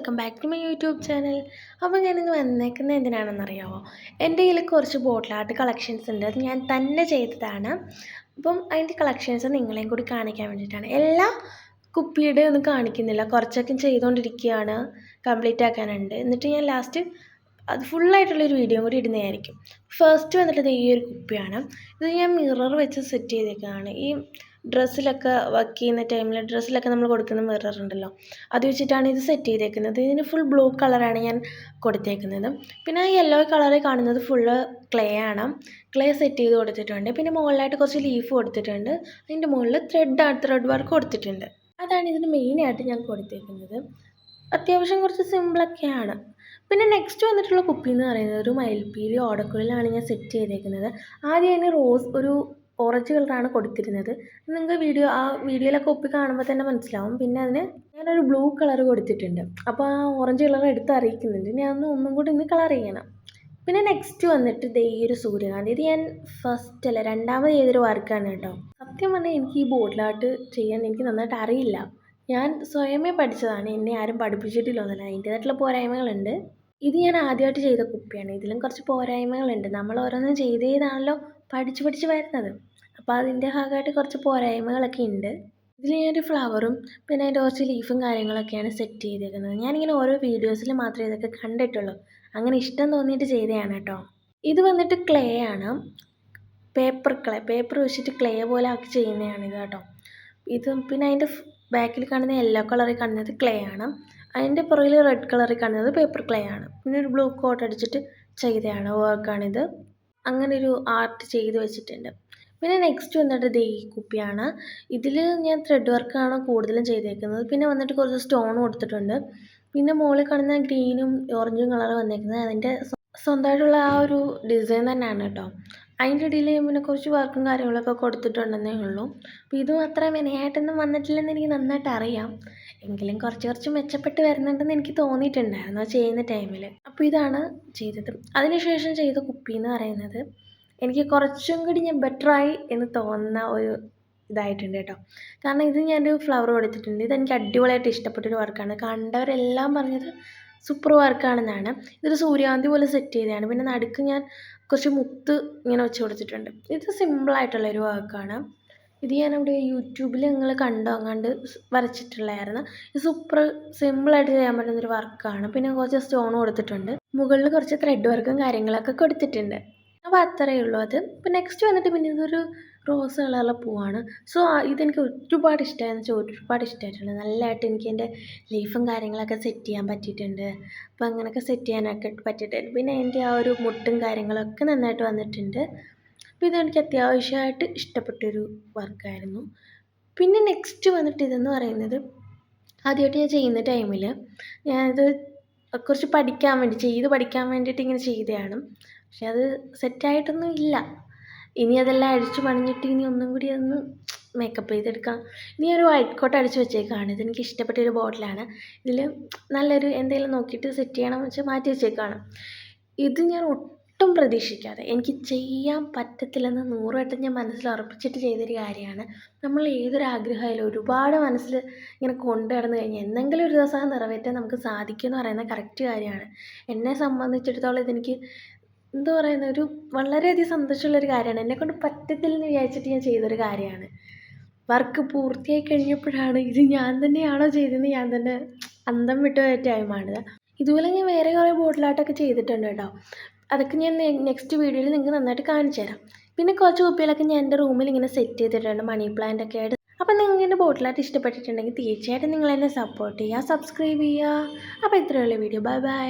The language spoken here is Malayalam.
Welcome back to my YouTube channel. അപ്പോൾ ഞാനിന്ന് വന്നേക്കുന്നത് എന്തിനാണെന്നറിയാമോ? എൻ്റെ കയ്യിൽ കുറച്ച് ബോട്ടിൽ ആർട്ട് കളക്ഷൻസ് ഉണ്ട്. അത് ഞാൻ തന്നെ ചെയ്തതാണ്. അപ്പം അതിൻ്റെ കളക്ഷൻസ് നിങ്ങളെയും കൂടി കാണിക്കാൻ വേണ്ടിയിട്ടാണ്. എല്ലാ കുപ്പിയുടെ ഒന്നും കാണിക്കുന്നില്ല, കുറച്ചൊക്കെ ചെയ്തുകൊണ്ടിരിക്കുകയാണ്, കംപ്ലീറ്റ് ആക്കാനുണ്ട്. എന്നിട്ട് ഞാൻ ലാസ്റ്റ് അത് ഫുള്ളായിട്ടുള്ളൊരു വീഡിയോ കൂടി ഇടുന്നതായിരിക്കും. ഫസ്റ്റ് വന്നിട്ട് ഈ ഒരു കുപ്പിയാണ്. ഇത് ഞാൻ മിറർ വെച്ച് സെറ്റ് ചെയ്തേക്കുന്നതാണ്. ഈ ഡ്രസ്സിലൊക്കെ വർക്ക് ചെയ്യുന്ന ടൈമിൽ ഡ്രസ്സിലൊക്കെ നമ്മൾ കൊടുക്കുന്ന മിറർ ഉണ്ടല്ലോ, അത് വെച്ചിട്ടാണ് ഇത് സെറ്റ് ചെയ്തേക്കുന്നത്. ഇതിന് ഫുൾ ബ്ലൂ കളറാണ് ഞാൻ കൊടുത്തേക്കുന്നത്. പിന്നെ യെല്ലോ കളറിൽ കാണുന്നത് ഫുള്ള് ക്ലേ ആണ്. ക്ലേ സെറ്റ് ചെയ്ത് കൊടുത്തിട്ടുണ്ട്. പിന്നെ മുകളിലായിട്ട് കുറച്ച് ലീഫ് കൊടുത്തിട്ടുണ്ട്. അതിൻ്റെ മുകളിൽ ത്രെഡ് വർക്ക് കൊടുത്തിട്ടുണ്ട്. അതാണ് ഇതിന് മെയിനായിട്ട് ഞാൻ കൊടുത്തേക്കുന്നത്. അത്യാവശ്യം കുറച്ച് സിമ്പിളൊക്കെയാണ്. പിന്നെ നെക്സ്റ്റ് വന്നിട്ടുള്ള കുപ്പി എന്ന് പറയുന്നത് ഒരു മയിൽപ്പീലി ഓടക്കുഴലാണ് ഞാൻ സെറ്റ് ചെയ്തേക്കുന്നത്. ആദ്യം അതിന് ഒരു ഓറഞ്ച് കളറാണ് കൊടുത്തിരുന്നത്. നിങ്ങൾക്ക് വീഡിയോയിലൊക്കെ കുപ്പി കാണുമ്പോൾ തന്നെ മനസ്സിലാവും. പിന്നെ അതിന് ഞാനൊരു ബ്ലൂ കളർ കൊടുത്തിട്ടുണ്ട്. അപ്പോൾ ആ ഓറഞ്ച് കളർ എടുത്ത് അറിയിക്കുന്നുണ്ട്. ഞാൻ ഒന്നും കൂടി ഇന്ന് കളർ ചെയ്യണം. പിന്നെ നെക്സ്റ്റ് വന്നിട്ട് ഈ ഒരു സൂര്യകാന്തി. ഇത് ഞാൻ രണ്ടാമത് ചെയ്തൊരു വർക്കാണ് കേട്ടോ. സത്യം പറഞ്ഞാൽ എനിക്ക് ഈ ബോട്ടിൽ ആർട്ട് ചെയ്യാൻ എനിക്ക് നന്നായിട്ട് അറിയില്ല. ഞാൻ സ്വയമേ പഠിച്ചതാണ്, എന്നെ ആരും പഠിപ്പിച്ചിട്ടില്ലൊന്നുമില്ല. അതിൻ്റേതായിട്ടുള്ള പോരായ്മകളുണ്ട്. ഇത് ഞാൻ ആദ്യമായിട്ട് ചെയ്ത കുപ്പിയാണ്. ഇതിലും കുറച്ച് പോരായ്മകളുണ്ട്. നമ്മൾ ഓരോന്നും ചെയ്താണല്ലോ പഠിച്ച് വരുന്നത്. അപ്പോൾ അതിൻ്റെ ഭാഗമായിട്ട് കുറച്ച് പോരായ്മകളൊക്കെ ഉണ്ട്. ഇതിൽ ഞാനൊരു ഫ്ലവറും പിന്നെ അതിൻ്റെ കുറച്ച് ലീഫും കാര്യങ്ങളൊക്കെയാണ് സെറ്റ് ചെയ്തേക്കുന്നത്. ഞാനിങ്ങനെ ഓരോ വീഡിയോസിൽ മാത്രമേ ഇതൊക്കെ കണ്ടിട്ടുള്ളൂ. അങ്ങനെ ഇഷ്ടം തോന്നിയിട്ട് ചെയ്തതാണ് കേട്ടോ. ഇത് വന്നിട്ട് ക്ലേ ആണ്. പേപ്പർ വെച്ചിട്ട് ക്ലേ പോലെ ആക്കി ചെയ്യുന്നതാണിത് കേട്ടോ. ഇത് പിന്നെ അതിൻ്റെ ബാക്കിൽ കാണുന്ന യെല്ലോ കളറിൽ കാണുന്നത് ക്ലേ ആണ്. അതിൻ്റെ പുറകിൽ റെഡ് കളറിൽ കാണുന്നത് പേപ്പർ ക്ലേ ആണ്. പിന്നെ ഒരു ബ്ലൂ കോട്ട് അടിച്ചിട്ട് ചെയ്തതാണ് വർക്കാണിത്. അങ്ങനെ ഒരു ആർട്ട് ചെയ്ത് വെച്ചിട്ടുണ്ട്. പിന്നെ നെക്സ്റ്റ് വന്നിട്ട് ഈ കുപ്പിയാണ്. ഇതിൽ ഞാൻ ത്രെഡ് വർക്കാണ് കൂടുതലും ചെയ്തേക്കുന്നത്. പിന്നെ വന്നിട്ട് കുറച്ച് സ്റ്റോൺ കൊടുത്തിട്ടുണ്ട്. പിന്നെ മുകളിൽ കാണുന്ന ഗ്രീനും ഓറഞ്ചും കളർ വന്നേക്കുന്നത് അതിൻ്റെ സ്വന്തമായിട്ടുള്ള ആ ഒരു ഡിസൈൻ തന്നെയാണ് കേട്ടോ. അതിൻ്റെ ഇടയിൽ പിന്നെ കുറച്ച് വർക്കും കാര്യങ്ങളൊക്കെ കൊടുത്തിട്ടുണ്ടെന്നേ ഉള്ളൂ. അപ്പോൾ ഇതും അത്ര മെനയായിട്ടൊന്നും വന്നിട്ടില്ലെന്ന് എനിക്ക് നന്നായിട്ട് അറിയാം. എങ്കിലും കുറച്ച് മെച്ചപ്പെട്ട് വരുന്നുണ്ടെന്ന് എനിക്ക് തോന്നിയിട്ടുണ്ടായിരുന്നു ചെയ്യുന്ന ടൈമിൽ. അപ്പോൾ ഇതാണ് ചെയ്തത്. അതിനുശേഷം ചെയ്ത കുപ്പി എന്ന് പറയുന്നത് എനിക്ക് കുറച്ചും കൂടി ഞാൻ ബെറ്ററായി എന്ന് തോന്നുന്ന ഒരു ഇതായിട്ടുണ്ട് കേട്ടോ. കാരണം ഇത് ഞാനൊരു ഫ്ലവർ കൊടുത്തിട്ടുണ്ട്. ഇതെനിക്ക് അടിപൊളിയായിട്ട് ഇഷ്ടപ്പെട്ടൊരു വർക്കാണ്. കണ്ടവരെല്ലാം പറഞ്ഞത് സൂപ്പർ വർക്കാണെന്നാണ്. ഇതൊരു സൂര്യകാന്തി പോലെ സെറ്റ് ചെയ്തതാണ്. പിന്നെ നടുക്ക് ഞാൻ കുറച്ച് മുത്ത് ഇങ്ങനെ വെച്ച് കൊടുത്തിട്ടുണ്ട്. ഇത് സിമ്പിളായിട്ടുള്ളൊരു വർക്കാണ്. ഇത് ഞാനിവിടെ യൂട്യൂബിൽ നിങ്ങൾ കണ്ട് വരച്ചിട്ടുള്ളതായിരുന്നു. ഇത് സൂപ്പർ സിമ്പിളായിട്ട് ചെയ്യാൻ പറ്റുന്നൊരു വർക്കാണ്. പിന്നെ കുറച്ച് സ്റ്റോൺ കൊടുത്തിട്ടുണ്ട്. മുകളിൽ കുറച്ച് ത്രെഡ് വർക്കും കാര്യങ്ങളൊക്കെ കൊടുത്തിട്ടുണ്ട്. അപ്പോൾ അത്രയേ ഉള്ളൂ അത്. ഇപ്പോൾ നെക്സ്റ്റ് വന്നിട്ട് പിന്നെ ഇതൊരു റോസ് കളറുള്ള പൂവാണ്. സോ ഇതെനിക്ക് ഒരുപാട് ഇഷ്ടമായിട്ടുണ്ട്. നല്ലതായിട്ട് എനിക്ക് എൻ്റെ ലീഫും കാര്യങ്ങളൊക്കെ സെറ്റ് ചെയ്യാൻ പറ്റിയിട്ടുണ്ട്. അപ്പോൾ അങ്ങനെയൊക്കെ സെറ്റ് ചെയ്യാനൊക്കെ പറ്റിയിട്ടുണ്ട്. പിന്നെ എൻ്റെ ആ ഒരു മുട്ടും കാര്യങ്ങളൊക്കെ നന്നായിട്ട് വന്നിട്ടുണ്ട്. അപ്പോൾ ഇതെനിക്ക് അത്യാവശ്യമായിട്ട് ഇഷ്ടപ്പെട്ടൊരു വർക്കായിരുന്നു. പിന്നെ നെക്സ്റ്റ് വന്നിട്ട് ഇതെന്ന് പറയുന്നത് ആദ്യമായിട്ട് ഞാൻ ചെയ്യുന്ന ടൈമിൽ ഞാനത് കുറച്ച് ചെയ്ത് പഠിക്കാൻ വേണ്ടിയിട്ട് ഇങ്ങനെ ചെയ്തതാണ്. പക്ഷെ അത് സെറ്റായിട്ടൊന്നും ഇല്ല. ഇനി അതെല്ലാം അഴിച്ചു പണിഞ്ഞിട്ട് ഇനി ഒന്നും കൂടി ഒന്ന് മേക്കപ്പ് ചെയ്തെടുക്കാം. ഇനി ഒരു വൈറ്റ് കോട്ട് അടിച്ച് വെച്ചേക്കാണ്. ഇതെനിക്ക് ഇഷ്ടപ്പെട്ടൊരു ബോട്ടിലാണ്. ഇതിൽ നല്ലൊരു എന്തെങ്കിലും നോക്കിയിട്ട് സെറ്റ് ചെയ്യണമെന്ന് വെച്ചാൽ മാറ്റി വെച്ചേക്കാണ്. ഇത് ഞാൻ ഒട്ടും പ്രതീക്ഷിക്കാതെ എനിക്ക് ചെയ്യാൻ പറ്റത്തില്ലെന്ന് 100 വട്ടം ഞാൻ മനസ്സിൽ ഉറപ്പിച്ചിട്ട് ചെയ്തൊരു കാര്യമാണ്. നമ്മൾ ഏതൊരാഗ്രഹമായാലും ഒരുപാട് മനസ്സിൽ ഇങ്ങനെ കൊണ്ടു നടന്നു കഴിഞ്ഞാൽ എന്തെങ്കിലും ഒരു ദിവസം നിറവേറ്റാൻ നമുക്ക് സാധിക്കുമെന്ന് പറയുന്നത് കറക്റ്റ് കാര്യമാണ്. എന്നെ സംബന്ധിച്ചിടത്തോളം ഇതെനിക്ക് എന്താ പറയുന്നത് ഒരു വളരെയധികം സന്തോഷമുള്ളൊരു കാര്യമാണ്. എന്നെക്കൊണ്ട് പറ്റത്തില്ലെന്ന് വിചാരിച്ചിട്ട് ഞാൻ ചെയ്തൊരു കാര്യമാണ്. വർക്ക് പൂർത്തിയായി കഴിഞ്ഞപ്പോഴാണ് ഇത് ഞാൻ തന്നെയാണോ ചെയ്തതെന്ന് ഞാൻ തന്നെ അന്തം വിട്ട ടൈമാണിത്. ഇതുപോലെ ഞാൻ വേറെ കുറേ ബോട്ടിൽ ആർട്ടൊക്കെ ചെയ്തിട്ടുണ്ട് കേട്ടോ. അതൊക്കെ ഞാൻ നെക്സ്റ്റ് വീഡിയോയിൽ നിങ്ങൾക്ക് നന്നായിട്ട് കാണിച്ചു തരാം. പിന്നെ കുറച്ച് കുപ്പികളൊക്കെ ഞാൻ എൻ്റെ റൂമിൽ ഇങ്ങനെ സെറ്റ് ചെയ്തിട്ടുണ്ട്, മണി പ്ലാന്റ് ഒക്കെ ആയിട്ട്. അപ്പോൾ നിങ്ങൾക്ക് എൻ്റെ ബോട്ടിൽ ആർട്ട് ഇഷ്ടപ്പെട്ടിട്ടുണ്ടെങ്കിൽ തീർച്ചയായിട്ടും നിങ്ങൾ എന്നെ സപ്പോർട്ട് ചെയ്യുക, സബ്സ്ക്രൈബ് ചെയ്യുക. അപ്പോൾ ഇത്രയുള്ള വീഡിയോ. Bye bye.